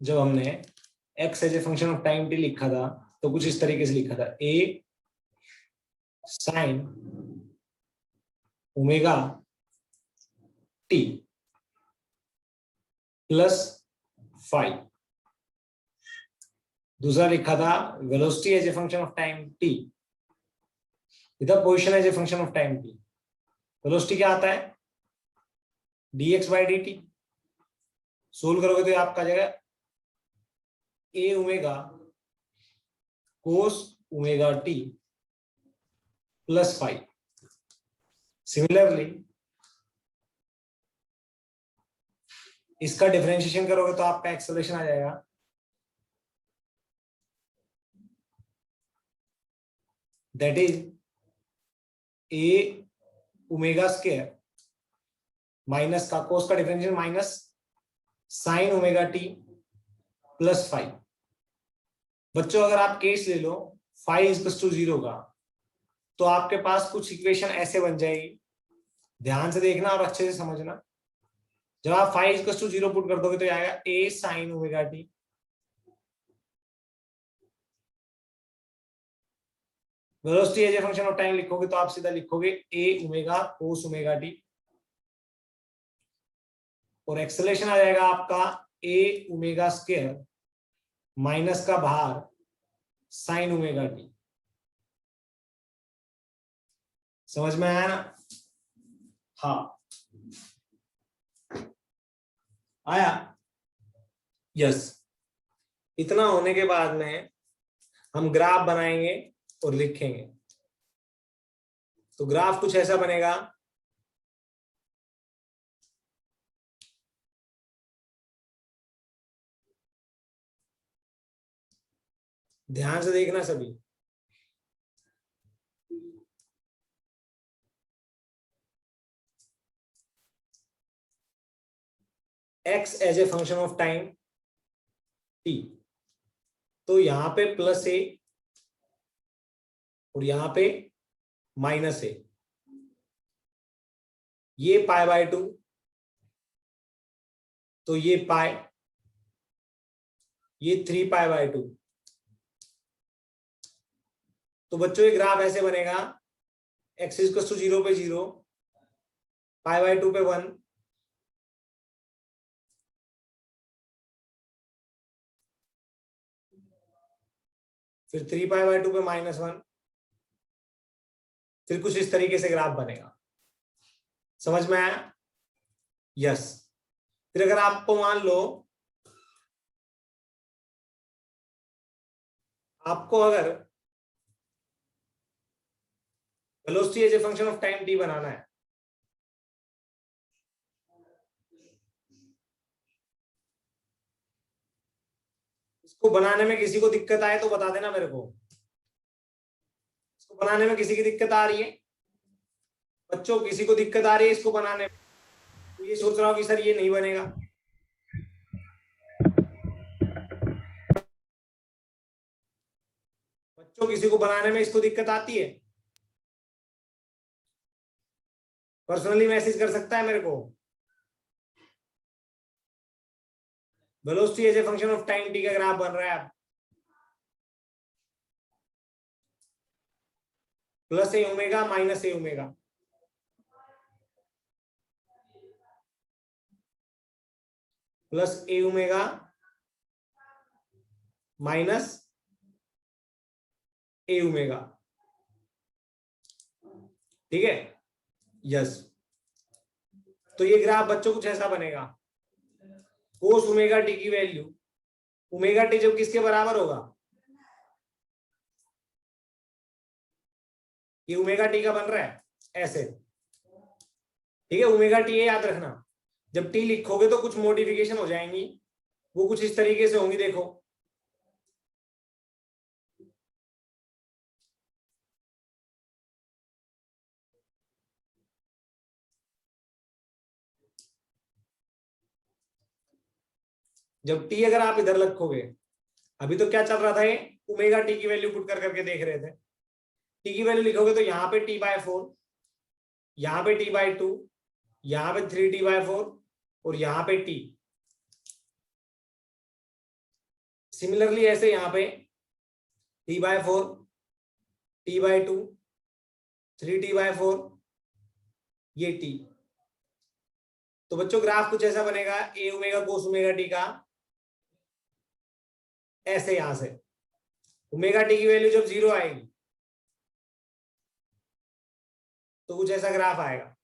जब हमने x as a function of time t लिखा था तो कुछ इस तरीके से लिखा था, a sin omega t plus 5। दूसरा लिखा था velocity as a function of time t with position as a function of time t। Velocity क्या आता है, dx बाई dt। सोल्व करोगे तो आपका जाएगा a omega cos omega t plus 5। Similarly इसका डिफरेंशिएशन करोगे तो आपका एक्सेलरेशन आ जाएगा that is a omega square minus का कोस का differential minus sign omega T plus 5। बच्चों अगर आप केस ले लो 5 = 0 का तो आपके पास कुछ इक्वेशन ऐसे बन जाएगी, ध्यान से देखना और अच्छे से समझना। जब आप 5 = 0 पुट कर दोगे तो आएगा a sine omega T velocity as a function of time लिखोगे तो आप सीधा लिखोगे a omega cos omega T और एक्सेलरेशन आ जाएगा आपका a ओमेगा स्क्वायर माइनस का बाहर साइन ओमेगा टी। समझ में आया ना? हाँ आया, यस। इतना होने के बाद में हम ग्राफ बनाएंगे और लिखेंगे। तो ग्राफ कुछ ऐसा बनेगा, ध्यान से देखना सभी। x as a function of time t, तो यहां पे प्लस a और यहां पे माइनस a, ये π/2 तो ये पाई, ये 3π/2। तो बच्चों ये ग्राफ ऐसे बनेगा x = 0 पे 0, π/2 पे 1, फिर 3π/2 पे -1, फिर कुछ इस तरीके से ग्राफ बनेगा। समझ में आया? यस। फिर अगर आपको मान लो आपको अगर velocity as a function of time t बनाना है इसको बनाने में किसी को दिक्कत आए तो बता देना मेरे को। इसको बनाने में किसी की दिक्कत आ रही है? बच्चों किसी को दिक्कत आ रही है इसको बनाने में? तो ये सोच रहा हूं कि सर ये नहीं बनेगा। बच्चों किसी को बनाने में इसको दिक्कत आती है? पर्सनली मैसेज कर सकता है मेरे को। Velocity as a function of time t का ग्राफ बन रहा है plus a omega minus a omega, plus a omega minus a omega. ठीक है, यस। तो ये ग्राफ बच्चों कुछ ऐसा बनेगा, कोस ओमेगा टी की वैल्यू, ओमेगा टी जब किसके बराबर होगा, ये ओमेगा टी का बन रहा है ऐसे। ठीक है, ओमेगा टी है याद रखना। जब टी लिखोगे तो कुछ मॉडिफिकेशन हो जाएंगी, वो कुछ इस तरीके से होंगी। देखो जब टी अगर आप इधर रखोगे, अभी तो क्या चल रहा था, ये ओमेगा टी की वैल्यू पुट कर करके देख रहे थे। टी की वैल्यू लिखोगे तो यहाँ पे t/4, यहाँ पे t/2, यहाँ पे 3t/4 और यहाँ पे t। सिमिलरली ऐसे यहां पे t/4, t/2, 3t/4, ये t। तो बच्चों ग्राफ कुछ ऐसा बनेगा, a omega cos omega t का, ऐसे यहां से ओमेगा टी की वैल्यू जब 0 आएगी तो कुछ ऐसा ग्राफ आएगा।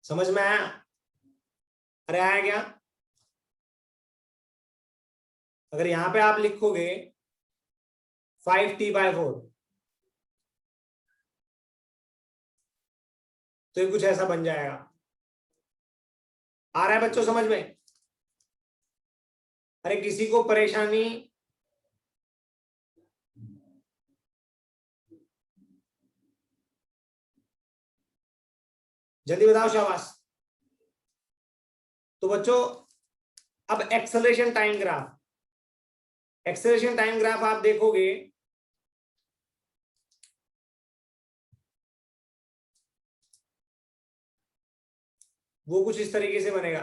समझ में आया? अरे आया क्या? अगर यहां पे आप लिखोगे 5t/4 तो ये कुछ ऐसा बन जाएगा। आ रहा है बच्चों समझ में? अरे किसी को परेशानी? जल्दी बताओ, शाबाश। तो बच्चों अब acceleration time graph, acceleration time graph आप देखोगे वो कुछ इस तरीके से बनेगा।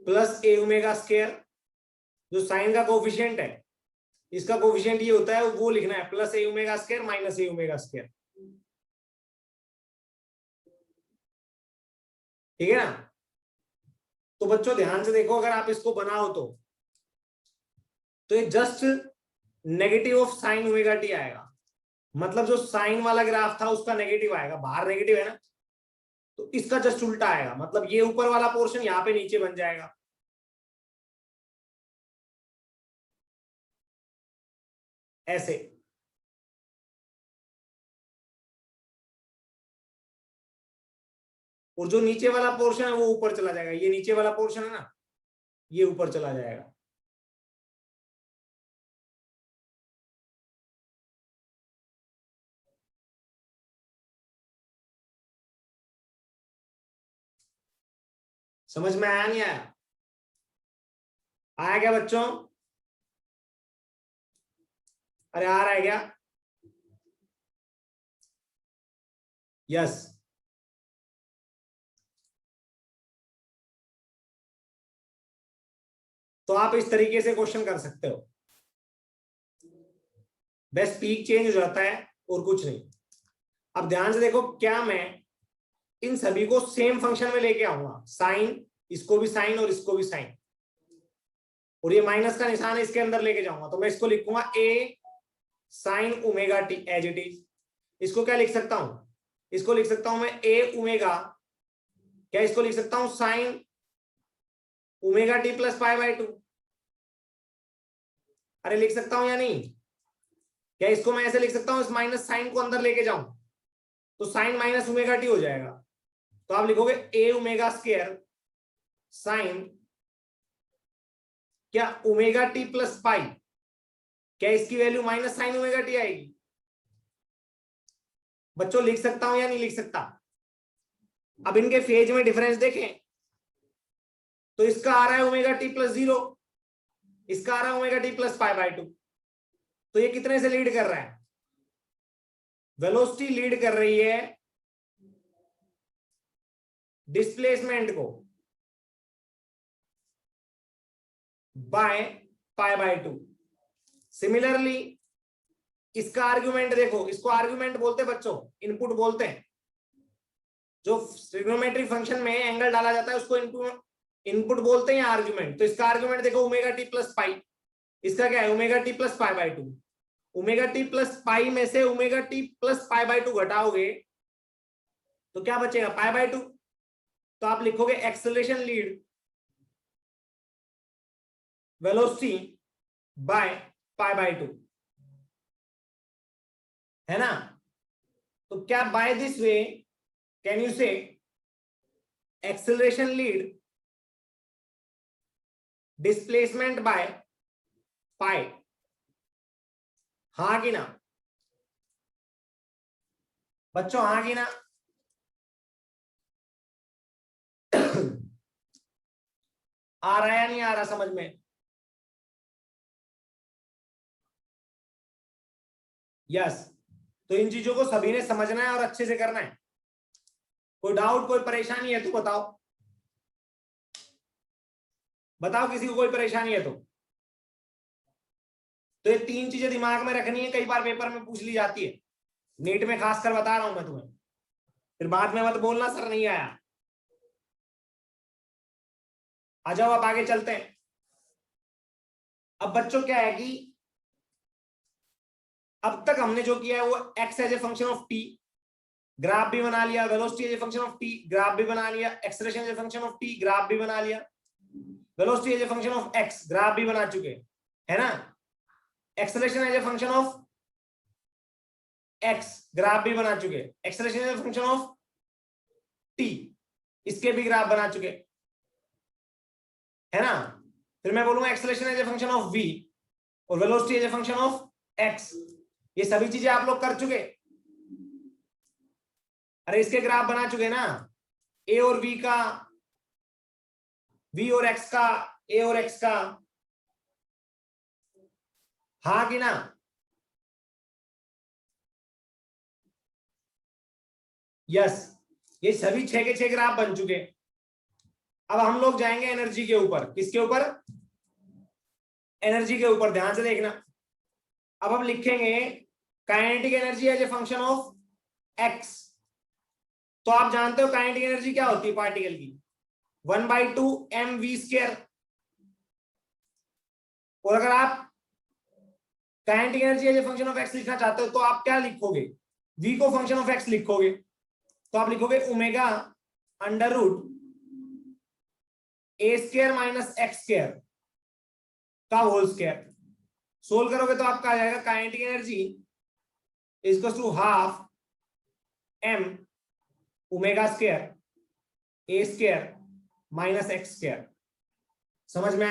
प्लस ए ओमेगा स्क्वायर, जो साइन का कोफिशिएंट है, इसका कोफिशिएंट ये होता है, वो लिखना है प्लस ए ओमेगा स्क्वायर माइनस ए ओमेगा स्क्वायर। ठीक है ना? तो बच्चों ध्यान से देखो, अगर आप इसको बनाओ तो ये just negative of sine omega T आएगा। मतलब जो साइन वाला ग्राफ था उसका नेगेटिव आएगा, बाहर नेगेटिव है ना, तो इसका जस्ट उल्टा आएगा। मतलब ये ऊपर वाला पोर्शन यहाँ पे नीचे बन जाएगा। ऐसे। और जो नीचे वाला पोर्शन है वो ऊपर चला जाएगा। ये नीचे वाला पोर्शन है ना, ये ऊपर चला जाएगा। समझ में आया नहीं आया? आया क्या बच्चों? अरे आ रहा है क्या? यस। तो आप इस तरीके से क्वेश्चन कर सकते हो, बस पीक चेंज हो जाता है और कुछ नहीं। अब ध्यान से देखो, क्या मैं इन सभी को सेम फंक्शन में लेके आऊंगा, साइन, इसको भी साइन और इसको भी साइन, और ये माइनस का निशान इसके अंदर लेके जाऊंगा, तो मैं इसको लिखूंगा A sine omega T as it is. इसको क्या लिख सकता हूं? इसको लिख सकता हूं मैं ए ओमेगा, क्या इसको लिख सकता हूं साइन ओमेगा टी प्लस π/2। अरे लिख सकता हूं या नहीं? क्या इसको मैं ऐसे लिख सकता हूं, इस माइनस साइन को अंदर लेके जाऊं तो साइन माइनस ओमेगा टी हो जाएगा। तो आप लिखोगे ए ओमेगा स्क्वायर साइन, क्या ओमेगा टी प्लस पाई, क्या इसकी value minus sign omega T आएगी? बच्चों लिख सकता हूं या नहीं लिख सकता? अब इनके फेज में डिफरेंस देखें तो इसका आ रहा है ओमेगा टी प्लस 0, इसका आ रहा है ओमेगा टी प्लस π/2। तो ये कितने से लीड कर रहा है? वेलोसिटी लीड कर रही है डिस्प्लेसमेंट को बाय π/2। सिमिलरली इसका आर्ग्यूमेंट देखो, इसको आर्ग्यूमेंट बोलते हैं बच्चों, इनपुट बोलते हैं। जो ट्रिग्नोमेट्रिक फंक्शन में एंगल डाला जाता है उसको इनपुट बोलते हैं या आर्ग्यूमेंट। तो इसका आर्ग्यूमेंट देखो ओमेगा टी प्लस पाई, इसका क्या है omega T plus π/2। Omega T plus pi में से ओमेगा टी प्लस π/2 घटाओगे तो क्या बचेगा? π/2। तो आप लिखोगे एक्सेलरेशन लीड वेलोसिटी बाय π/2, है ना? तो क्या by this way can you say acceleration lead displacement by pi? हाँ कि ना बच्चों? हाँ कि ना? आ रहा है या नहीं आ रहा समझ में? यस। तो इन चीजों को सभी ने समझना है और अच्छे से करना है। कोई डाउट, कोई परेशानी है तो बताओ, बताओ किसी को कोई परेशानी है तो ये 3 चीजें दिमाग में रखनी है, कई बार पेपर में पूछ ली जाती है, नीट में खासकर बता रहा हूं मैं तुम्हें, फिर बाद में मत बोलना सर नहीं आया। आ जाओ अब आगे चलते हैं। अब बच्चों क्या है कि अब तक हमने जो किया है वो x as a function of t, graph भी बना लिया, velocity as a function of t, graph भी बना लिया, acceleration as a function of t, graph भी बना लिया, velocity as a function of x, graph भी बना चुके है ना, acceleration as a function of x, graph भी बना चुके, acceleration as a function of t, इसके भी ग्राफ बना चुके है ना। फिर मैं बोलूंगा acceleration as a function of v और velocity as a function of x, ये सभी चीजें आप लोग कर चुके। अरे इसके ग्राफ बना चुके ना, a और v का, v और x का, a और x का, हाँ कि ना? यस, ये सभी 6 के 6 ग्राफ बन चुके। अब हम लोग जाएंगे एनर्जी के ऊपर। किसके ऊपर? एनर्जी के ऊपर। ध्यान से देखना। अब हम लिखेंगे kinetic energy as a function of x। तो आप जानते हो काइनेटिक एनर्जी क्या होती है पार्टिकल की? 1/2 mv²। और अगर आप kinetic energy as a function of x लिखना चाहते हो तो आप क्या लिखोगे? v को फंक्शन ऑफ x लिखोगे तो आप लिखोगे omega under root a² minus x² का होल स्क्वायर। सोल्व करोगे तो आपका आ जाएगा kinetic energy is equal to half m ओमेगा² a² माइनस x²। समझ में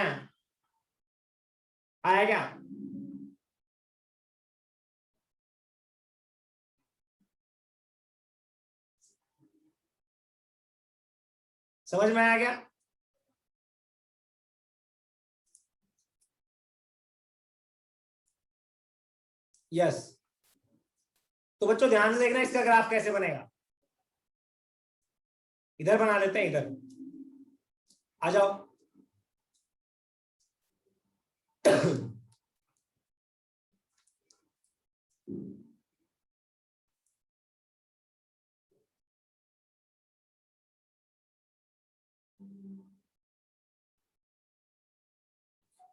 आया क्या? समझ में आया क्या? यस। तो बच्चों ध्यान से देखना इसका ग्राफ कैसे बनेगा। इधर बना लेते हैं, इधर आ जाओ।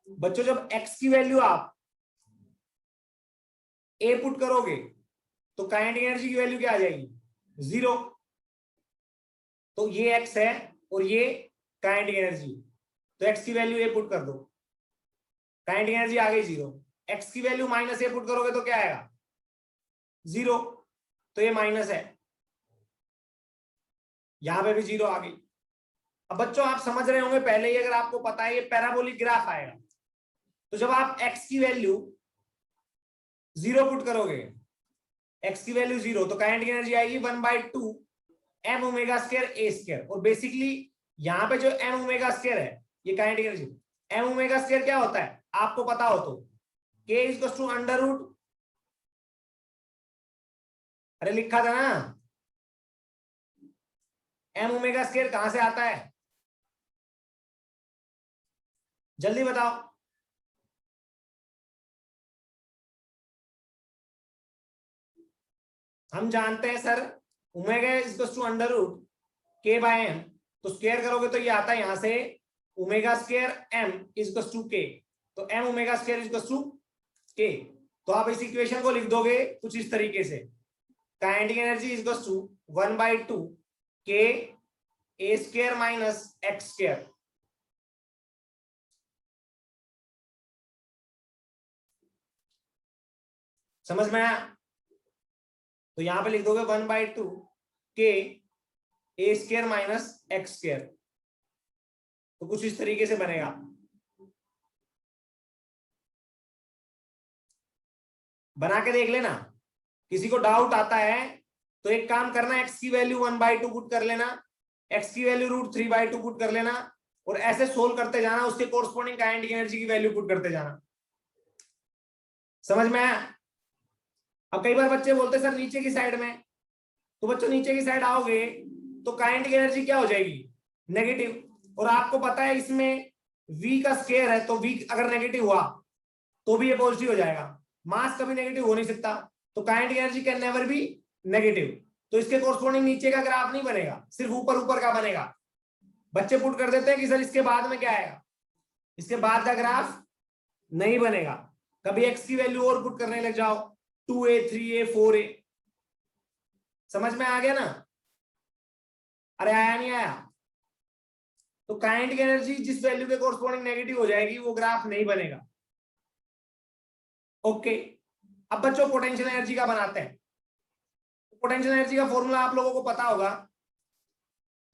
बच्चों जब x की वैल्यू आप a पुट करोगे तो काइनेटिक एनर्जी की वैल्यू क्या आ जाएगी? 0। तो ये x है और ये काइनेटिक एनर्जी, तो x की वैल्यू a पुट कर दो, काइनेटिक एनर्जी आ गई 0। x की वैल्यू माइनस a पुट करोगे तो क्या आएगा? 0। तो ये माइनस है, यहां पे भी 0 आ गई। अब बच्चों आप समझ रहे होंगे पहले ही, अगर आपको पता है ये पैराबोलिक ग्राफ आएगा, तो जब आप x की वैल्यू 0 पुट करोगे, x की वैल्यू 0, तो काइनेटिक एनर्जी आएगी 1/2 m ओमेगा² a²। और बेसिकली यहां पे जो m ओमेगा² है ये काइनेटिक एनर्जी। m ओमेगा² क्या होता है आपको पता हो तो? k is equal to under root, अरे लिखा था ना, m ओमेगा² कहां से आता है? जल्दी बताओ। हम जानते हैं sir omega is equal to under root k/m, तो स्क्वायर करोगे तो ये आता है यहां से ओमेगा² m is equal to k, तो m ओमेगा² इज इक्वल टू k। तो आप इस इक्वेशन को लिख दोगे कुछ इस तरीके से, kinetic energy is equal to 1/2 k a² minus x²। समझ में आया? तो यहां पे लिख दोगे 1/2 k a² माइनस x²। तो कुछ इस तरीके से बनेगा। बना के देख लेना, किसी को डाउट आता है तो एक काम करना, x की वैल्यू 1/2 पुट कर लेना, x की वैल्यू √3/2 पुट कर लेना, और ऐसे सोल्व करते जाना, उसके कोरस्पॉन्डिंग काइनेटिक एनर्जी की वैल्यू पुट करते जाना। समझ में आया? अब कई बार बच्चे बोलते सर नीचे की साइड में, तो बच्चों नीचे की साइड आओगे तो काइनेटिक एनर्जी क्या हो जाएगी? नेगेटिव। और आपको पता है इसमें v का स्क्वायर है, तो v अगर नेगेटिव हुआ तो भी ये पॉजिटिव हो जाएगा। मास कभी नेगेटिव हो नहीं सकता, तो kinetic energy can never be negative. तो इसके कोरस्पॉन्डिंग नीचे का ग्राफ नहीं बनेगा, सिर्फ ऊपर ऊपर का बनेगा। बच्चे पुट कर देते हैं कि सर इसके बाद में क्या आएगा, इसके बाद का ग्राफ नहीं बनेगा। कभी x की वैल्यू और पुट करने लग जाओ, 2a 3a 4a। समझ में आ गया ना? अरे आया नहीं आया? तो काइनेटिक एनर्जी जिस वैल्यू के कोरस्पॉन्डिंग नेगेटिव हो जाएगी वो ग्राफ नहीं बनेगा। ओके, अब बच्चों पोटेंशियल एनर्जी का बनाते हैं। पोटेंशियल एनर्जी का फॉर्मूला आप लोगों को पता होगा।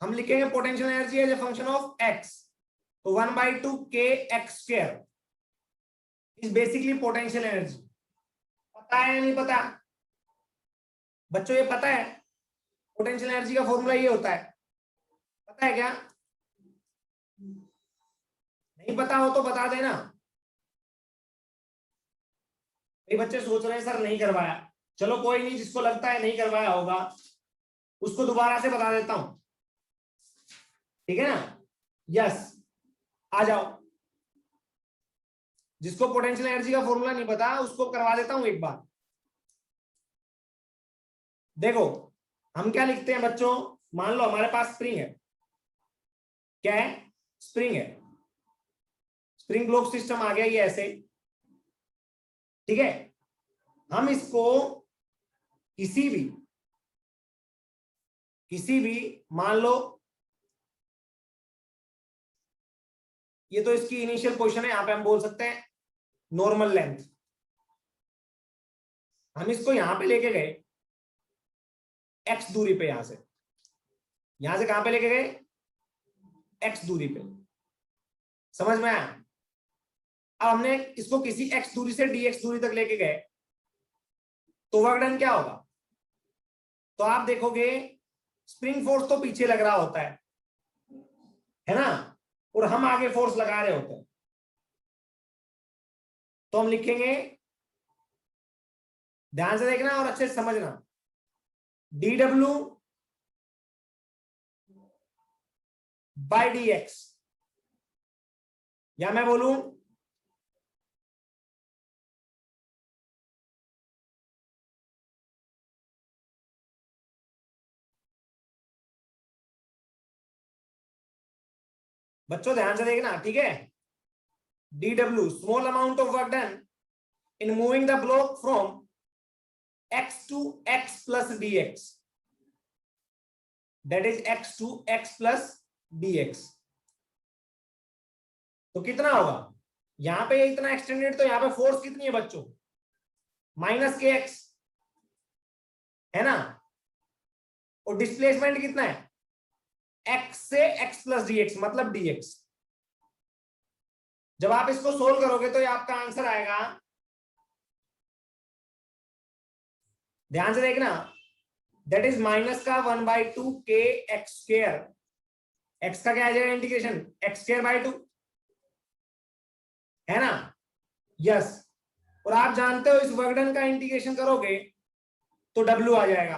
हम लिखेंगे potential energy as a function of x, तो 1/2 kx² is basically potential energy. पता है या नहीं पता? बच्चों ये पता है पोटेंशियल एनर्जी का फॉर्मूला ये होता है, पता है क्या? नहीं पता हो तो बता देना। ये बच्चे सोच रहे हैं सर नहीं करवाया, चलो कोई नहीं, जिसको लगता है नहीं करवाया होगा उसको दोबारा से बता देता हूं, ठीक है ना? यस, आ जाओ। जिसको पोटेंशियल एनर्जी का फॉर्मूला नहीं पता उसको करवा देता हूं एक बार। देखो हम क्या लिखते हैं बच्चों, मान लो हमारे पास स्प्रिंग है। क्या है? स्प्रिंग है। स्प्रिंग ग्लोब सिस्टम आ गया ये ऐसे, ठीक है। हम इसको किसी भी मान लो, ये तो इसकी इनिशियल पोजीशन है, यहां पे हम बोल सकते हैं नॉर्मल लेंथ। हम इसको यहां पे लेके गए x दूरी पे, यहां से कहां पे लेके गए? x दूरी पे। समझ में आया? अब हमने इसको किसी x दूरी से dx दूरी तक लेके गए तो वर्क डन क्या होगा? तो आप देखोगे स्प्रिंग फोर्स तो पीछे लग रहा होता है ना, और हम आगे फोर्स लगा रहे होते हैं। तो हम लिखेंगे, ध्यान से देखना और अच्छे से समझना, dw बाय dx, या मैं बोलूं बच्चों ध्यान से देखना, ठीक है? dw small amount of work done in moving the block from x to x plus dx, that is x to x plus dx। तो कितना होगा? यहां पे इतना एक्सटेंडेड, तो यहां पे फोर्स कितनी है बच्चों? -kx है ना, और डिस्प्लेसमेंट कितना है? x से x plus dx मतलब dx। जब आप इसको सोल्व करोगे तो ये आपका आंसर आएगा, ध्यान से देखना, दैट इज माइनस का 1/2 kx²। x का क्या आ जाएगा इंटीग्रेशन? x²/2 है ना? यस। और आप जानते हो इस वर्क डन का इंटीग्रेशन करोगे तो W आ जाएगा।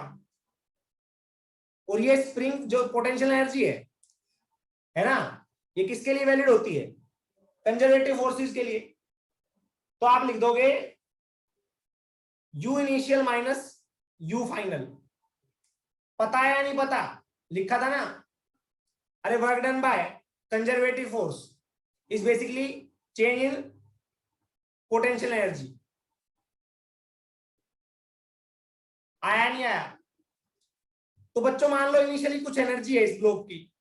और ये स्प्रिंग जो पोटेंशियल एनर्जी है ना, ये किसके लिए वैलिड होती है? कंजर्वेटिव फोर्सेस के लिए। तो आप लिख दोगे U initial minus U final. पता है या नहीं पता? लिखा था ना। अरे work done by conservative force is basically change in potential energy. आया नहीं आया? तो बच्चों मान लो इनिशियली कुछ एनर्जी है इस ब्लॉक की,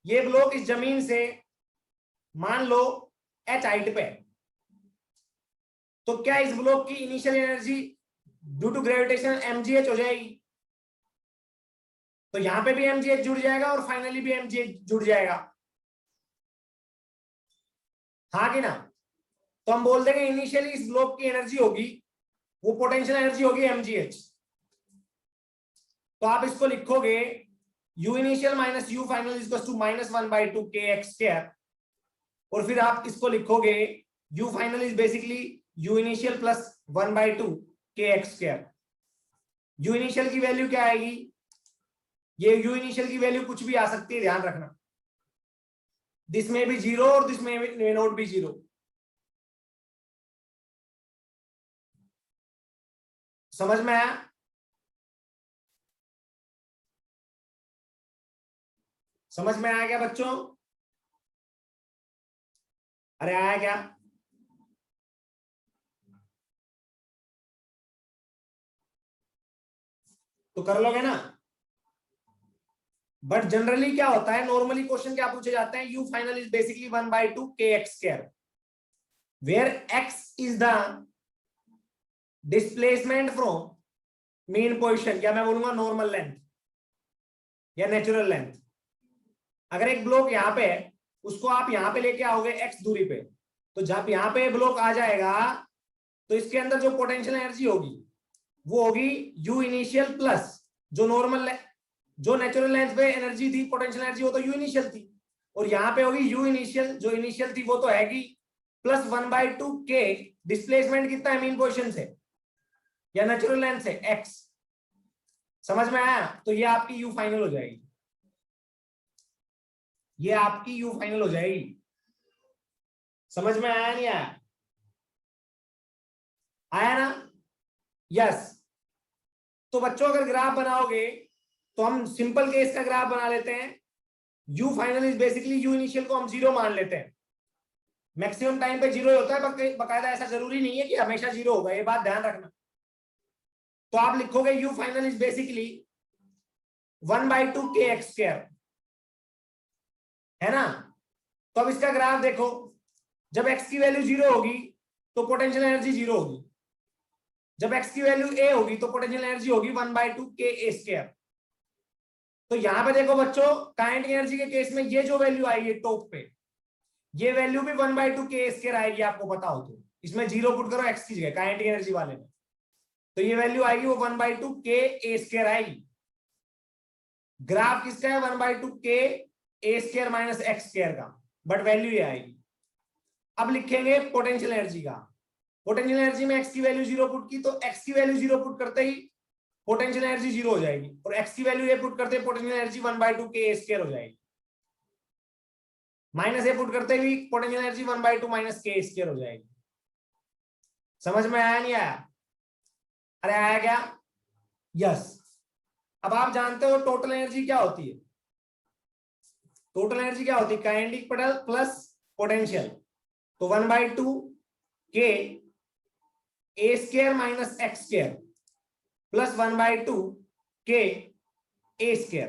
ये ब्लॉक इस जमीन से मान लो h हाइट पे, तो क्या इस ब्लॉक की initial energy due to gravitation mgh हो जाएगी? तो यहां पे भी mgh जुड़ जाएगा और फाइनली भी mgh जुड़ जाएगा, हाँ कि ना? तो हम बोल देंगे इनिशियली इस ब्लॉक की एनर्जी होगी, वो पोटेंशियल एनर्जी होगी mgh। तो आप इसको लिखोगे U initial minus U final is equal to -1/2 kx²। और फिर आप इसको लिखोगे u final is basically u initial plus 1/2 kx²। u initial की वैल्यू क्या आएगी, ये u इनिशियल की वैल्यू कुछ भी आ सकती है, ध्यान रखना। दिस में भी 0 और दिस में मे नॉट भी 0। समझ में आया? समझ में आया क्या बच्चों? अरे आया क्या? तो कर लोगे ना। बट जनरली क्या होता है, नॉर्मली क्वेश्चन क्या पूछे जाते हैं, u final is basically 1/2 kx², where x is the displacement from mean position, या मैं बोलूंगा नॉर्मल लेंथ या नेचुरल लेंथ। अगर एक ब्लॉक यहाँ पे है, उसको आप यहाँ पे लेके आओगे x दूरी पे, तो जब यहाँ पे ब्लॉक आ जाएगा तो इसके अंदर जो पोटेंशियल एनर्जी होगी वो होगी u इनिशियल प्लस जो नॉर्मल, जो नेचुरल लेंथ पे एनर्जी थी, पोटेंशियल एनर्जी, वो तो u इनिशियल थी, और यहाँ पे होगी u इनिशियल, जो इनिशियल थी वो तो है कि प्लस 1/2 k, डिस्प्लेसमेंट कितना है मीन पोजीशन से या नेचुरल लेंथ से, x। समझ में आया? तो ये आपकी u फाइनल हो जाएगी, ये आपकी u फाइनल हो जाएगी। समझ में आया नहीं आया? आया ना? यस। तो बच्चों अगर ग्राफ बनाओगे तो हम सिंपल केस का ग्राफ बना लेते हैं। u final is basically u initial को हम 0 मान लेते हैं, मैक्सिमम टाइम पे 0 होता है, बकायदा ऐसा जरूरी नहीं है कि हमेशा 0 होगा, ये बात ध्यान रखना। तो आप लिखोगे u final is basically 1/2 kx², है ना? तो अब इसका ग्राफ देखो, जब x की वैल्यू 0 होगी तो पोटेंशियल एनर्जी 0 होगी, जब x की वैल्यू a होगी तो पोटेंशियल एनर्जी होगी 1/2 ka²। तो यहां पे देखो बच्चों, काइनेटिक एनर्जी के केस में ये जो वैल्यू आई है टॉप पे, ये वैल्यू भी 1/2 ka² आएगी, आपको पता हो तो। इसमें 0 पुट करो x की जगह, काइनेटिक एनर्जी वाले में, तो ये वैल्यू आएगी वो 1/2 ka² आएगी। ग्राफ किसका है? 1/2 ka² माइनस x² का, बट वैल्यू ये आएगी। अब लिखेंगे पोटेंशियल एनर्जी का। पोटेंशियल एनर्जी में x की वैल्यू 0 पुट की, तो x की वैल्यू 0 पुट करते ही पोटेंशियल एनर्जी 0 हो जाएगी, और x की वैल्यू a पुट करते ही पोटेंशियल एनर्जी 1/2 ka² हो जाएगी। माइनस a पुट करते ही पोटेंशियल एनर्जी 1/2 माइनस ka² हो जाएगी। समझ में आया नहीं आया? अरे आया क्या? यस। अब आप जानते हो टोटल एनर्जी क्या होती है? टोटल एनर्जी क्या होती है? काइनेटिक प्लस पोटेंशियल, तो 1/2 ka² minus x² plus 1/2 ka²।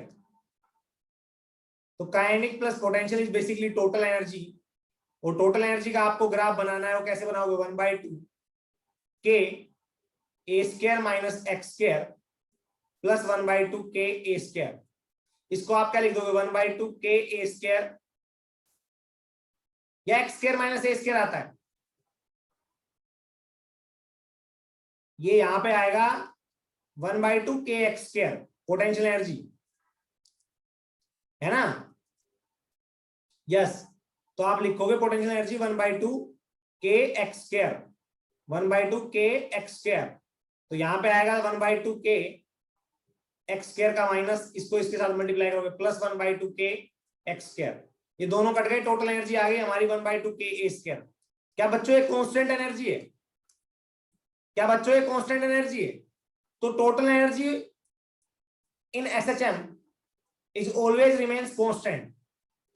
तो kinetic plus potential is basically total energy, और टोटल एनर्जी का आपको ग्राफ बनाना है, वो कैसे बनाओगे? 1/2 ka² minus x² plus 1/2 ka²। इसको आप क्या लिख दोगे? 1/2 ka² या x² माइनस a² आता है, ये यहां पे आएगा 1/2 kx² पोटेंशियल एनर्जी, है ना? यस। तो आप लिखोगे पोटेंशियल एनर्जी 1/2 kx², 1/2 kx²। तो यहां पे आएगा 1/2 kx² का माइनस, इसको इसके साथ मल्टीप्लाई करोगे, प्लस 1/2 kx²। ये दोनों कट गए, टोटल एनर्जी आ गई हमारी 1/2 ka²। क्या बच्चों ये कांस्टेंट एनर्जी है? क्या बच्चों ये कांस्टेंट एनर्जी है? तो total energy in SHM is always remains constant.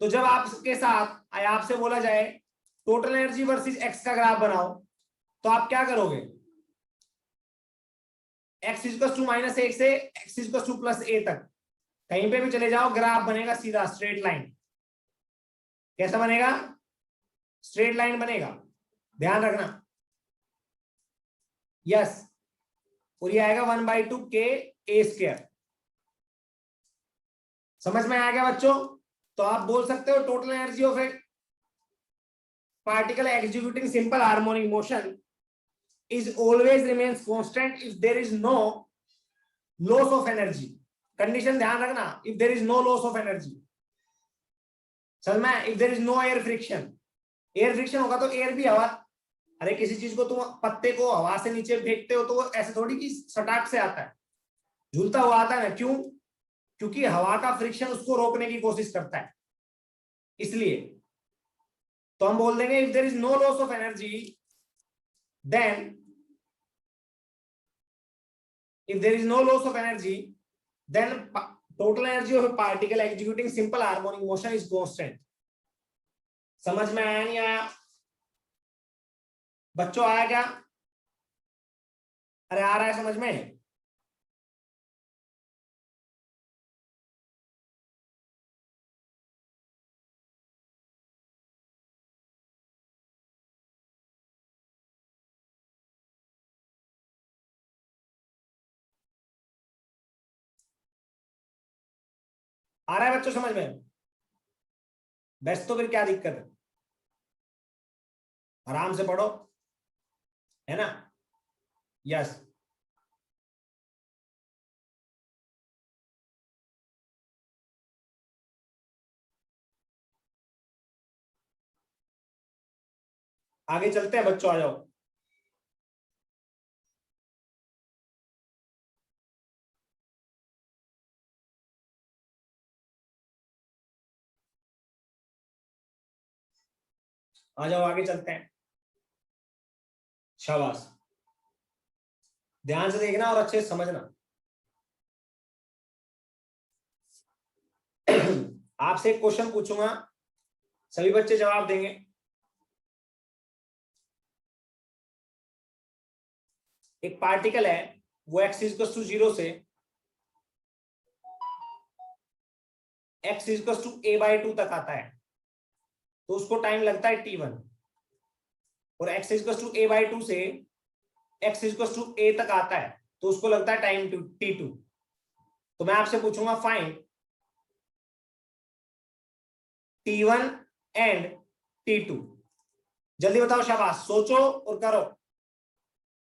तो जब आपके साथ आपसे बोला जाए टोटल एनर्जी वर्सेस एक्स का ग्राफ बनाओ, तो आप क्या करोगे? x इक्वल टू -1 से x इक्वल टू +a तक कहीं पे भी चले जाओ, ग्राफ बनेगा सीधा स्ट्रेट लाइन। कैसा बनेगा? स्ट्रेट लाइन बनेगा, ध्यान रखना। यस। और ये आएगा 1/2 ka²। समझ में आ गया बच्चों? तो आप बोल सकते हो total energy of A particle executing simple harmonic motion is always remains constant if there is no loss of energy। Condition ध्यान रखना, if there is no loss of energy। समझ में? if there is no air friction, air friction होगा तो air भी हवा, अरे किसी चीज को तुम पत्ते को हवा से नीचे फेंकते हो तो वो ऐसे थोड़ी कि सटाक से आता है, झूलता हुआ आता है ना। क्यों? क्योंकि हवा का फ्रिक्शन उसको रोकने की कोशिश करता है, इसलिए। तो हम बोल देंगे if there is no loss of energy then, if there is no loss of energy then total energy of a particle executing simple harmonic motion is constant। समझ में आया नहीं आया बच्चों? आया क्या? अरे आ रहा है समझ में? आ रहा है बच्चों समझ में? बस तो फिर क्या दिक्कत है, आराम से पढ़ो, है ना? यस। आगे चलते हैं बच्चों, आ जाओ। आ जाओ आगे चलते हैं। शाबाश, ध्यान से देखना और अच्छे से समझना। आपसे एक क्वेश्चन पूछूंगा, सभी बच्चे जवाब देंगे। एक पार्टिकल है, वो x इक्वल टू 0 से x इक्वल टू a/2 तक आता है, तो उसको टाइम लगता है t1। और x इक्वल टू a/2 से x इक्वल टू a तक आता है, तो उसको लगता है टाइम t2। तो मैं आपसे पूछूंगा फाइंड t1 एंड t2। जल्दी बताओ, शाबाश, सोचो और करो।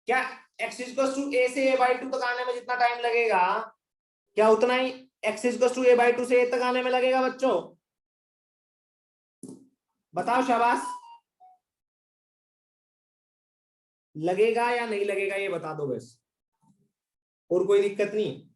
क्या x इक्वल टू a से a/2 तक आने में जितना टाइम लगेगा, क्या उतना ही x इक्वल टू a/2 से a तक आने में लगेगा बच्चों? बताओ शाबाश, लगेगा या नहीं लगेगा ये बता दो बस, और कोई दिक्कत नहीं।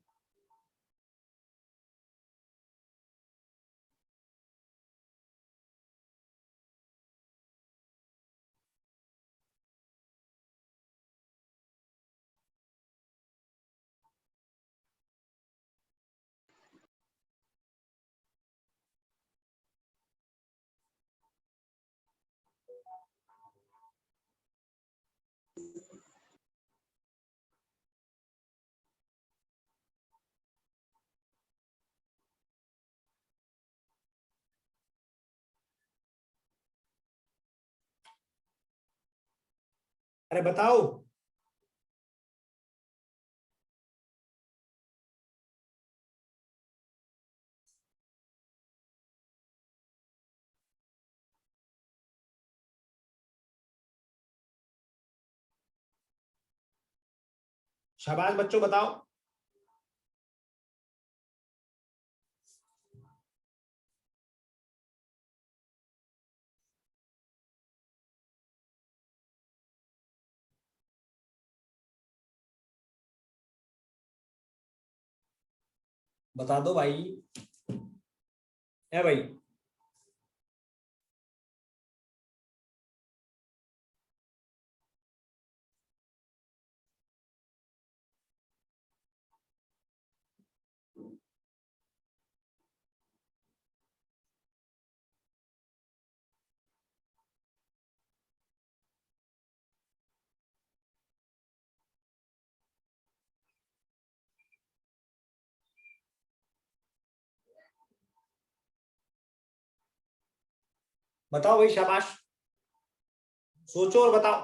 अरे बताओ। शाबाश बच्चों, बताओ। बता दो भाई, है भाई? बताओ भाई, शाबाश, सोचो और बताओ।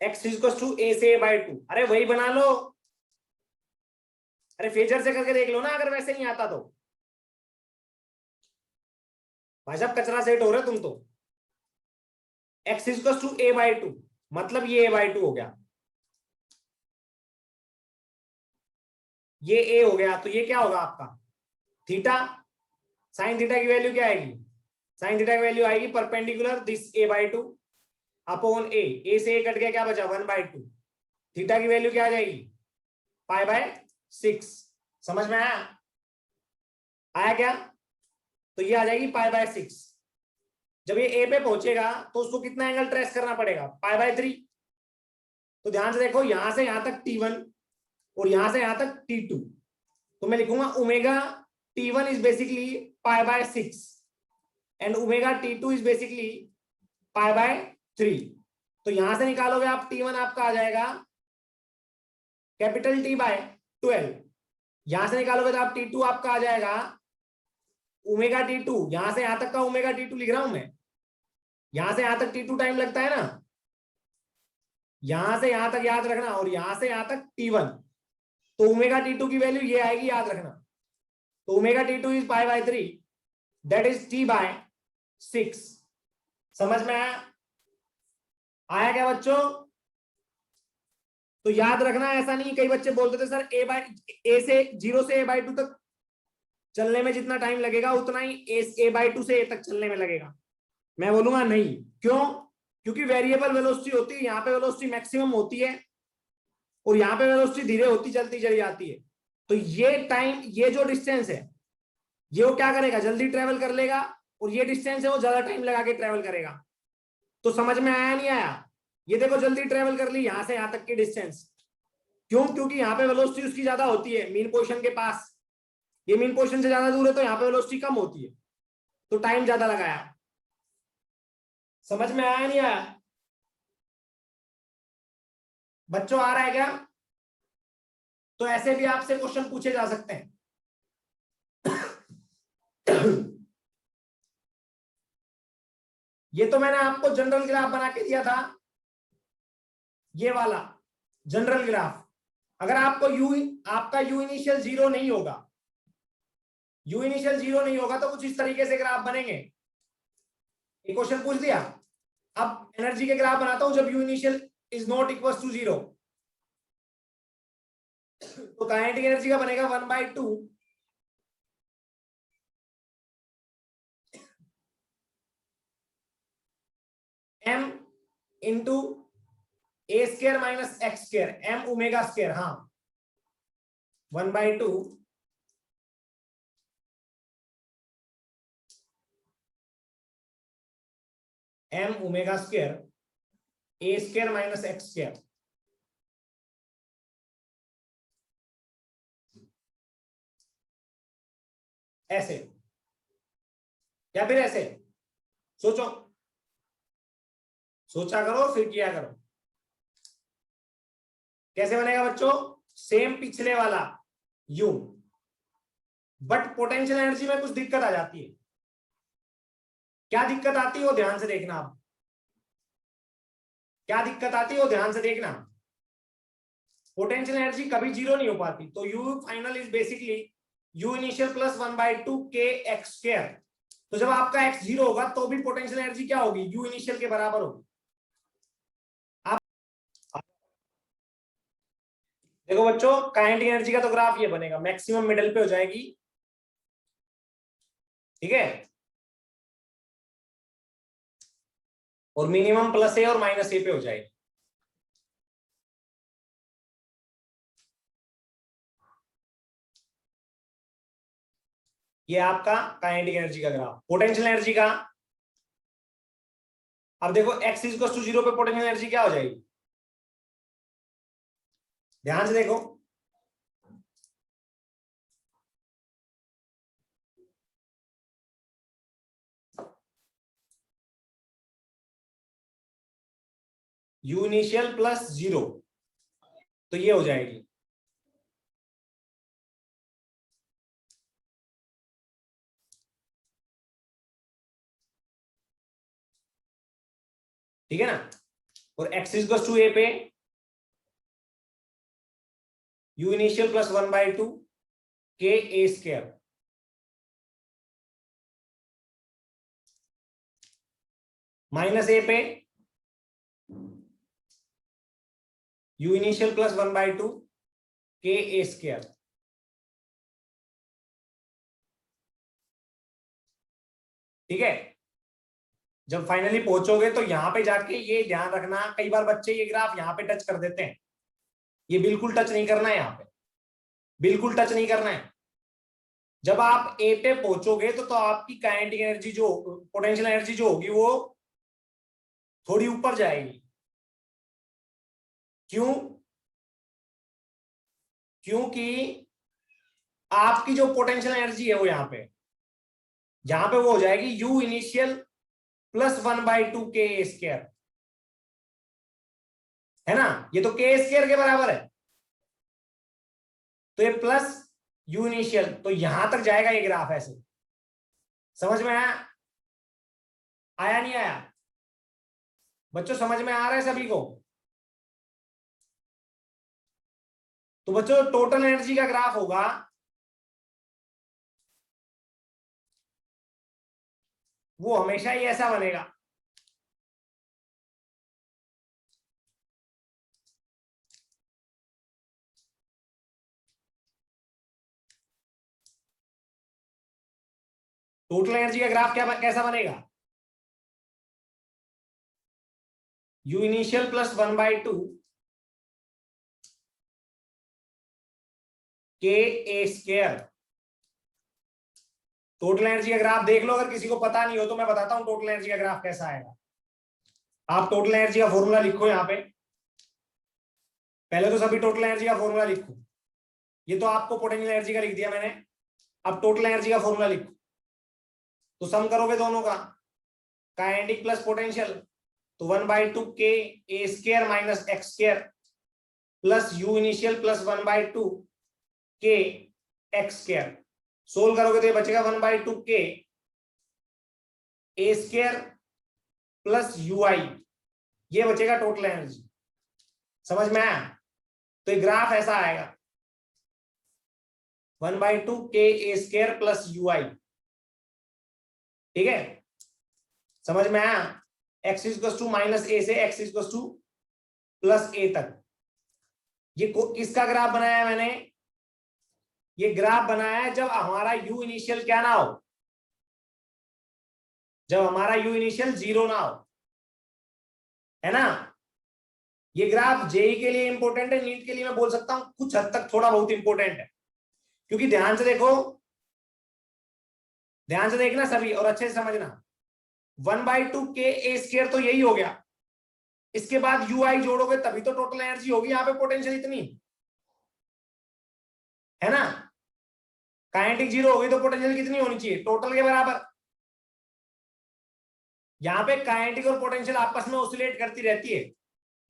x इक्वल टू a से a/2, अरे वही बना लो। अरे फेजर से करके देख लो ना, अगर वैसे नहीं आता तो। भाई साहब कचरा सेट हो रहे तुम तो। x इक्वल टू a/2, मतलब ये a/2 हो गया, ये ए हो गया, तो ये क्या होगा आपका थीटा। साइन थीटा की वैल्यू क्या आएगी, साइन थीटा की वैल्यू आएगी परपेंडिकुलर दिस a/2 अपॉन ए से ए कट गया, क्या बचा 1/2। थीटा की वैल्यू क्या आ जाएगी π/6। समझ में आया, आया क्या, तो ये आ जाएगी π/6। जब ये ए पे पहुंचेगा तो उसको कितना एंगल ट्रेस करना पड़ेगा π/3। तो ध्यान से देखो, यहां से यहां तक T1 और यहां से यहां तक T2, तो मैं लिखूंगा omega T1 is basically π/6 and omega T2 is basically π/3। तो यहां से निकालोगे आप T1 आपका आ जाएगा कैपिटल T/12। यहां से निकालोगे तो आप T2 आपका आ जाएगा ओमेगा T2, यहां से यहां तक का ओमेगा T2 लिख रहा हूं मैं, यहां से यहां तक T2 टाइम लगता है ना, यहां से यहां तक याद रखना, और यहां से यहां तक T1, तो ओमेगा T2 की वैल्यू ये आएगी, याद रखना। तो omega T2 is π/3, that is T/6। समझ में आया, आया क्या बच्चों। तो याद रखना, ऐसा नहीं, कई बच्चे बोलते थे सर ए से 0 से a/2 तक चलने में जितना टाइम लगेगा उतना ही a/2 से a तक चलने में लगेगा। मैं बोलूंगा नहीं, क्यों, क्योंकि वेरिएबल वेलोसिटी होती है, यहाँ पे वेलोसिटी मैक्सिमम होती है और यहाँ पे वेलोसिटी धीरे होती चलती चली जाती है। तो ये टाइम, ये जो डिस्टेंस है ये वो क्या करेगा, जल्दी ट्रेवल कर लेगा, और ये डिस्टेंस है वो ज्यादा टाइम लगा के ट्रेवल करेगा। तो समझ में आया नहीं आया, ये देखो जल्दी ट्रेवल कर ली यहां से यहां तक की डिस्टेंस, क्यों, क्योंकि यहाँ पे वेलोसिटी उसकी ज्यादा होती है मीन पोजीशन के पास, ये मीन पोजीशन से ज्यादा दूर है तो यहाँ पे वेलोसिटी कम होती है, तो टाइम ज्यादा लगाया। समझ में आया नहीं आया बच्चों, आ रहा है क्या। तो ऐसे भी आपसे क्वेश्चन पूछे जा सकते हैं। ये तो मैंने आपको जनरल ग्राफ बना के दिया था, ये वाला जनरल ग्राफ। अगर आपको आपका यू इनिशियल 0 नहीं होगा, यू इनिशियल 0 नहीं होगा तो कुछ इस तरीके से ग्राफ बनेंगे। एक क्वेश्चन पूछ दिया, अब एनर्जी के ग्राफ बनाता हूं जब U initial is not equal to 0। तो काइनेटिक एनर्जी का बनेगा 1/2 m into a square minus x square, m omega square, हाँ 1/2 m omega square a square minus x square. ऐसे या फिर ऐसे, सोचो, सोचा करो फिर किया करो। कैसे बनेगा बच्चों, सेम पिछले वाला यू, बट पोटेंशियल एनर्जी में कुछ दिक्कत आ जाती है। क्या दिक्कत आती है वो ध्यान से देखना, आप क्या दिक्कत आती है वो ध्यान से देखना। पोटेंशियल एनर्जी कभी 0 नहीं हो पाती, तो you final is basically you initial plus 1/2 k x square. तो जब आपका x 0 होगा तो भी पोटेंशियल एनर्जी क्या होगी, यू इनिशियल के बराबर होगी। देखो बच्चों, काइनेटिक एनर्जी का तो ग्राफ ये बनेगा, मैक्सिमम मिडल पे हो जाएगी, ठीक है, और मिनिमम प्लस ए और माइनस ए पे हो जाएगी। ये आपका काइनेटिक एनर्जी का ग्राफ। पोटेंशियल एनर्जी का, अब देखो x इक्वल टू 0 पे पोटेंशियल एनर्जी क्या हो जाएगी, ध्यान से देखो, यू इनिशियल प्लस 0, तो ये हो जाएगी ठीक है ना, और x इक्वल टू ए पे U initial plus 1/2 k a square, minus A पे U initial plus 1/2 k a square. ठीक है, जब फाइनली पहुंचोगे तो यहां पे जाके ये ध्यान रखना, कई बार बच्चे ये ग्राफ यहाँ पे टच कर देते हैं, ये बिल्कुल टच नहीं करना है, यहाँ पे बिल्कुल टच नहीं करना है। जब आप ए पे पहुंचोगे तो आपकी काइनेटिक एनर्जी जो, पोटेंशियल एनर्जी जो होगी वो थोड़ी ऊपर जाएगी। क्यों? क्योंकि आपकी जो पोटेंशियल एनर्जी है वो यहां पे वो हो जाएगी यू इनिशियल प्लस 1/2 के स्क्वायर, है ना, ये तो के स्क्वायर के बराबर है, तो ये प्लस यू इनिशियल, तो यहां तक जाएगा ये ग्राफ ऐसे। समझ में आया? आया नहीं आया बच्चों? समझ में आ रहा है सभी को? तो बच्चों टोटल एनर्जी का ग्राफ होगा वो हमेशा ही ऐसा बनेगा। टोटल एनर्जी का ग्राफ क्या कैसा बनेगा? You initial plus 1/2 K A square. Total energy का ग्राफ देख लो, अगर किसी को पता नहीं हो तो मैं बताता हूं टोटल एनर्जी का ग्राफ कैसा आएगा। आप टोटल एनर्जी का फॉर्मूला लिखो यहां पे, पहले तो सभी टोटल एनर्जी का फॉर्मूला लिखो, ये तो आपको पोटेंशियल एनर्जी का लिख दिया मैंने, अब टोटल एनर्जी का फॉर्मूला लिखो। तो सम करोगे दोनों का, काइनेटिक प्लस पोटेंशियल, तो 1/2 K A square minus X square plus U initial plus 1/2 K X square. Solve करोगे तो ये बचेगा 1/2 K A square plus you आई, ये बचेगा टोटल एनर्जी। समझ में आया? तो ये ग्राफ ऐसा आएगा 1/2 K A square plus you आई। ठीक है, समझ में आया? एक्स इज टू माइनस ए से एक्स इज टू प्लस ए तक। ये किसका ग्राफ बनाया है मैंने? ये ग्राफ बनाया है जब हमारा यू इनिशियल क्या ना हो, जब हमारा यू इनिशियल 0 ना हो, है ना। ये ग्राफ जेई के लिए इंपॉर्टेंट है, नीट के लिए मैं बोल सकता हूं कुछ हद तक थोड़ा बहुत इंपॉर्टेंट है, क्योंकि ध्यान से देखो, ध्यान से देखना सभी और अच्छे से समझना। 1/2 के ए स्क्वायर तो यही हो गया, इसके बाद यू आई जोड़ोगे तभी तो टोटल एनर्जी होगी, यहाँ पे पोटेंशियल इतनी है ना। काइनेटिक 0 होगी तो पोटेंशियल कितनी होनी चाहिए? टोटल के बराबर। यहाँ पे काइनेटिक और पोटेंशियल आपस में ऑसिलेट करती रहती है,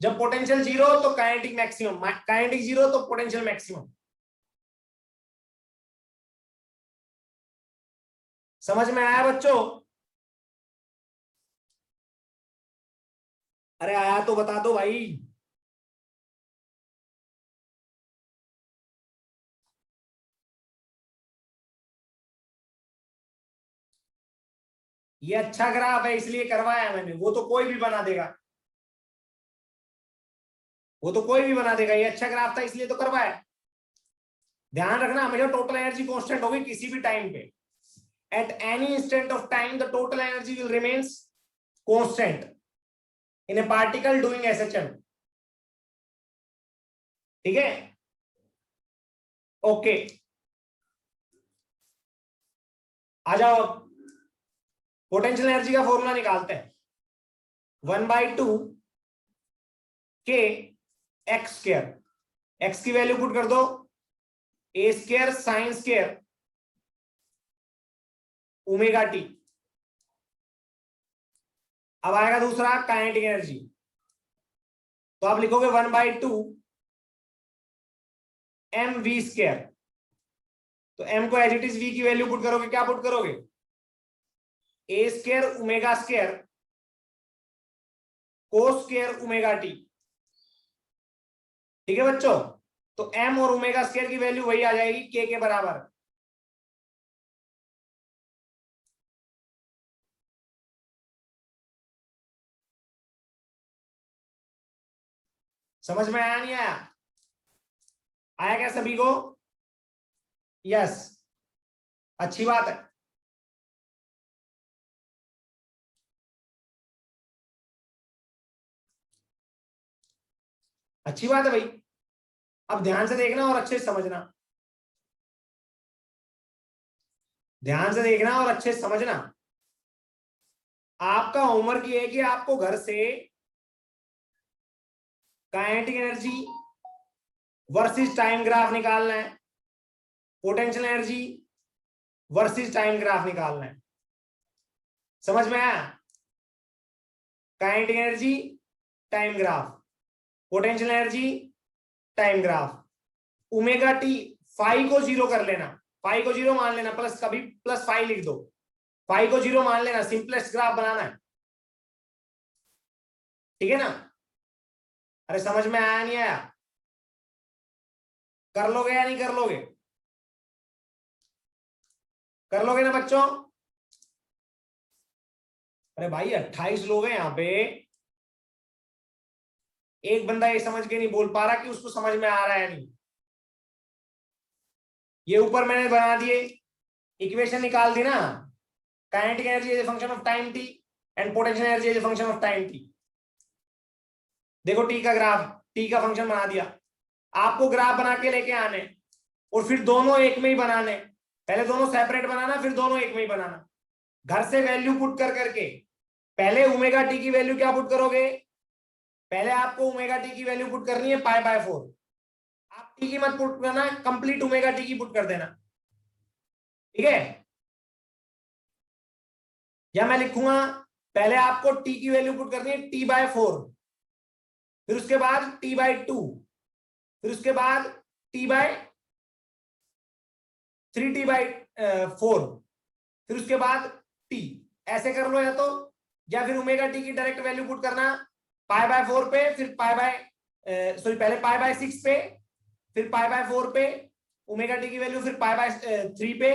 जब पोटेंशियल 0 तो काइनेटिक मैक्सिमम, काइनेटिक 0 तो पोटेंशियल मैक्सिमम। समझ में आया बच्चों? अरे आया तो बता दो भाई। ये अच्छा ग्राफ है इसलिए करवाया मैंने, वो तो कोई भी बना देगा, वो तो कोई भी बना देगा, ये अच्छा ग्राफ था इसलिए तो करवाया। ध्यान रखना हमेशा टोटल एनर्जी कांस्टेंट होगी किसी भी टाइम पे, at any instant of time the total energy will remains constant in A particle doing SHM. ठीक है, ओके, आ जाओ अब पोटेंशियल एनर्जी का फॉर्मूला निकालते हैं। 1/2 के एक्स स्क्वायर, एक्स की वैल्यू पुट कर दो, A square sine square omega T. अब आएगा दूसरा काइनेटिक एनर्जी, तो आप लिखोगे 1/2 एम वी स्क्वायर, तो एम को एज इट इज वी की वैल्यू पुट करोगे, क्या पुट करोगे? A square omega square cos square omega T. ठीक है बच्चों, तो एम और ओमेगा स्क्वायर की वैल्यू वही आ जाएगी के बराबर। समझ में आया नहीं आया? आया क्या सभी को? यस, अच्छी बात है। अच्छी बात है भाई। अब ध्यान से देखना और अच्छे से समझना, ध्यान से देखना और अच्छे से समझना। आपका होमवर्क ये है कि आपको घर से kinetic energy versus time graph निकालना है, potential energy versus time graph निकालना है। समझ में आया? Kinetic energy time graph, potential energy time graph, omega t, phi को जीरो कर लेना, फाई को जीरो मान लेना, प्लस कभी प्लस फाई लिख दो, फाई को जीरो मान लेना, सिंपलेस्ट ग्राफ बनाना है, ठीक है ना? अरे समझ में आया नहीं आया? कर लोगे या नहीं कर लोगे? कर लोगे ना बच्चों? अरे भाई 28 लोग हैं यहाँ पे, एक बंदा ये समझ के नहीं बोल पा रहा कि उसको समझ में आ रहा है नहीं। ये ऊपर मैंने बना दिए, इक्वेशन निकाल दी ना, kinetic energy is a function of time T and potential energy is a function of time T. देखो टी का ग्राफ, टी का फंक्शन बना दिया। आपको ग्राफ बना के लेके आने और फिर दोनों एक में ही बनाने, पहले दोनों सेपरेट बनाना फिर दोनों एक में ही बनाना। घर से वैल्यू पुट कर करके पहले ओमेगा टी की वैल्यू क्या पुट करोगे? पहले आपको ओमेगा टी की वैल्यू पुट करनी है पाई बाय 4। आप टी की मत पुट करना, कंप्लीट ओमेगा टी की पुट कर देना, ठीक है? या मैं लिखूंगा पहले आपको टी की वैल्यू पुट करनी है टी बाय 4, फिर उसके बाद टी बाय 2, फिर उसके बाद टी बाय 3t/4, फिर उसके बाद टी। ऐसे कर लो या फिर ओमेगा टी की डायरेक्ट वैल्यू पुट करना पाई बाय 4 पे, फिर पहले पाई बाय 6 पे, फिर पाई बाय 4 पे ओमेगा टी की वैल्यू, फिर पाई बाय 3 पे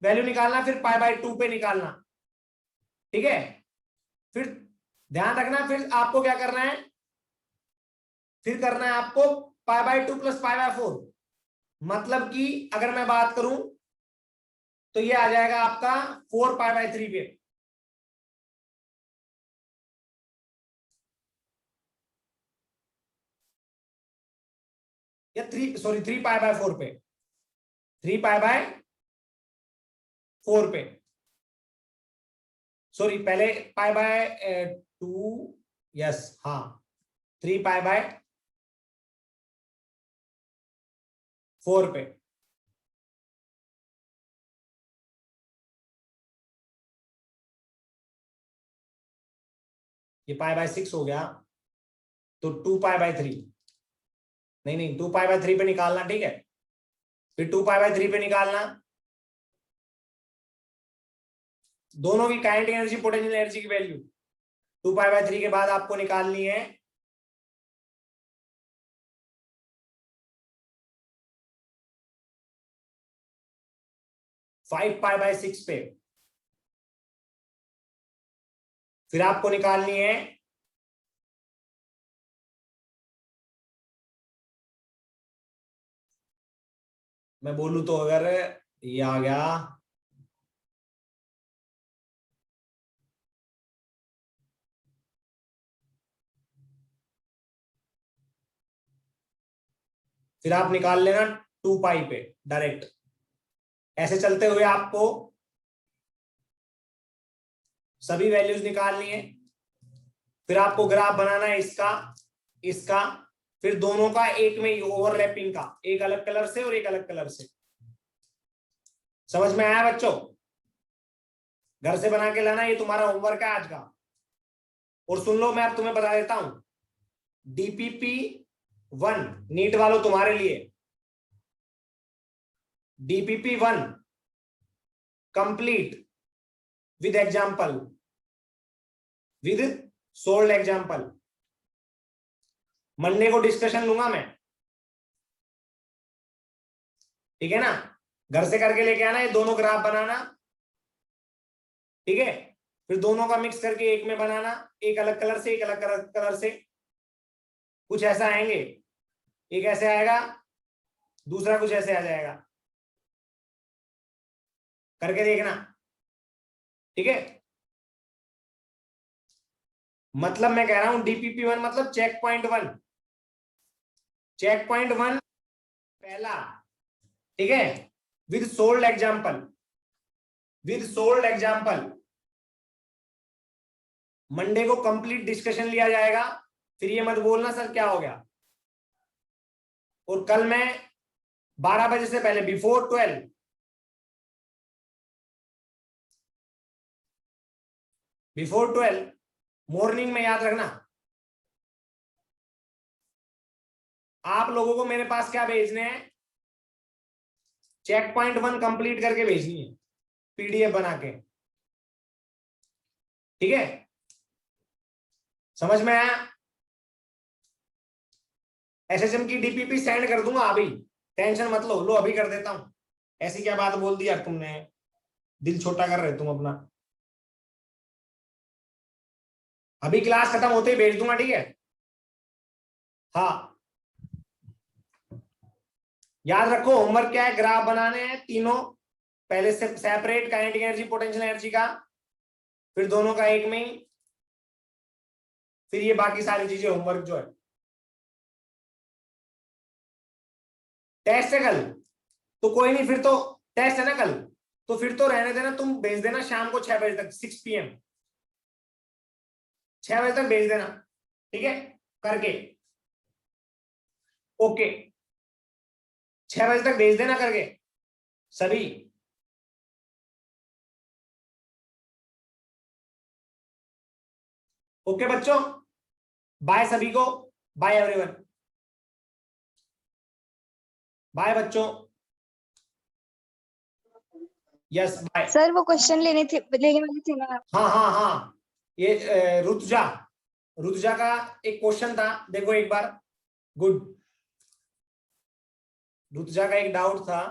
वैल्यू निकालना, फिर पाई बाय 2 पे निकालना, ठीक है? फिर ध्यान रखना, फिर आपको क्या करना है, फिर करना है आपको pi by 2 plus pi by 4। मतलब कि अगर मैं बात करूं तो ये आ जाएगा आपका 4 पाई बाय 3 पे, या 3 पाई बाय 4 पे, 3 पाई बाय 4 पे, सॉरी पहले पाई बाय 2, यस हाँ 3 पाई बाय 4 पे। ये पाई बाय 6 हो गया, तो 2 पाई बाय 3, नहीं 2 पाई बाय 3 पे निकालना, ठीक है? फिर 2 पाई बाय 3 पे निकालना, दोनों की काइनेटिक एनर्जी पोटेंशियल एनर्जी की वैल्यू 2 पाई बाय 3 के बाद आपको निकालनी है 5 पाई बाय 6 पे, फिर आपको निकालनी है मैं बोलूं तो, अगर ये आ गया फिर आप निकाल लेना 2 पाई पे डायरेक्ट। ऐसे चलते हुए आपको सभी वैल्यूज निकालनी है, फिर आपको ग्राफ बनाना है इसका, इसका, फिर दोनों का एक में ओवरलैपिंग का, एक अलग कलर से और एक अलग कलर से। समझ में आया बच्चों? घर से बना के लाना, ये तुम्हारा होमवर्क है आज का। और सुन लो, मैं अब तुम्हें बता देता हूं, डीपीपी 1 नीट वालों तुम्हारे लिए, DPP 1 complete with example, with sold example. Monday को डिस्कशन लूंगा मैं, ठीक है ना? घर से करके लेके आना, ये दोनों ग्राफ बनाना, ठीक है? फिर दोनों का मिक्स करके एक में बनाना, एक अलग कलर से एक अलग कलर से, कुछ ऐसा आएंगे, एक ऐसे आएगा, दूसरा कुछ ऐसे आ जाएगा, करके देखना, ठीक है? मतलब मैं कह रहा हूं डीपीपी 1 मतलब चेक पॉइंट 1, चेक पॉइंट 1 पहला, ठीक है, with sold example, with sold example. Monday को कंप्लीट डिस्कशन लिया जाएगा, फिर ये मत बोलना सर क्या हो गया। और कल मैं 12 बजे से पहले, बिफोर 12, बिफोर 12 मॉर्निंग में, याद रखना आप लोगों को मेरे पास क्या भेजने हैं, चेक पॉइंट 1 कंप्लीट करके भेजनी है, पीडीएफ बना के, ठीक है, समझ में आया। एसएसएम की डीपीपी सेंड कर दूंगा अभी, टेंशन मत लो, लो अभी कर देता हूं। ऐसी क्या बात बोल दी यार तुमने, दिल छोटा कर रहे तुम अपना। अभी क्लास खत्म होते ही भेज दूंगा, ठीक है। हाँ याद रखो, होमवर्क क्या है, ग्राफ बनाने हैं तीनों, पहले से separate kinetic energy potential energy का, फिर दोनों का एक में ही, फिर ये बाकी सारी चीजें होमवर्क जो है। टेस्ट है कल तो कोई नहीं, फिर तो टेस्ट है ना कल, तो फिर तो रहने देना, तुम भेज देना शाम को 6 बजे तक, 6 PM 6 बजे तक भेज देना, ठीक है, करके, ओके 6 बजे तक भेज देना करके सभी। ओके बच्चों, बाय सभी को, बाय एवरीवन, बाय बच्चों, यस बाय। सर वो क्वेश्चन लेने वाले थे ना। हाँ हाँ हाँ, ये रुतजा, रुतजा का एक क्वेश्चन था, देखो एक बार, गुड, रुतजा का एक डाउट था।